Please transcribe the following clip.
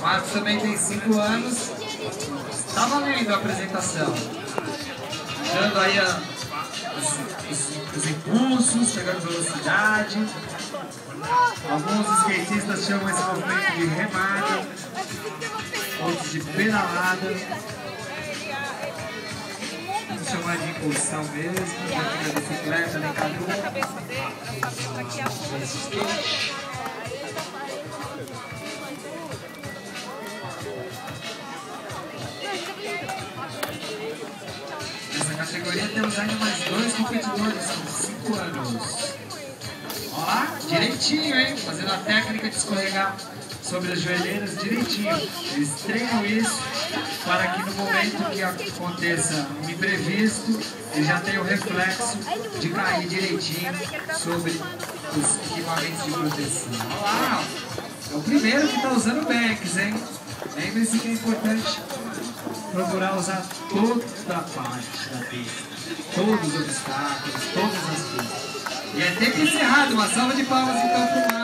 Marcos também tem 5 anos. Tá valendo a apresentação. Dando aí os impulsos, pegando velocidade. Alguns skatistas chamam esse movimento de remada, outros de pedalada. Vamos chamar de impulsão mesmo, aqui na bicicleta, nem cadu. Nessa categoria temos ainda mais 2 competidores com 5 anos. Olha lá, direitinho, hein? Fazendo a técnica de escorregar sobre as joelheiras direitinho. Eles treinam isso para que no momento que aconteça um imprevisto, ele já tenha o reflexo de cair direitinho sobre os equipamentos de proteção. Olha lá, é o primeiro que está usando banks, hein? Lembre-se que é importante procurar usar toda a parte da pista, todos os obstáculos, todas as pistas. E é tempo encerrado, uma salva de palmas então para o Marcos.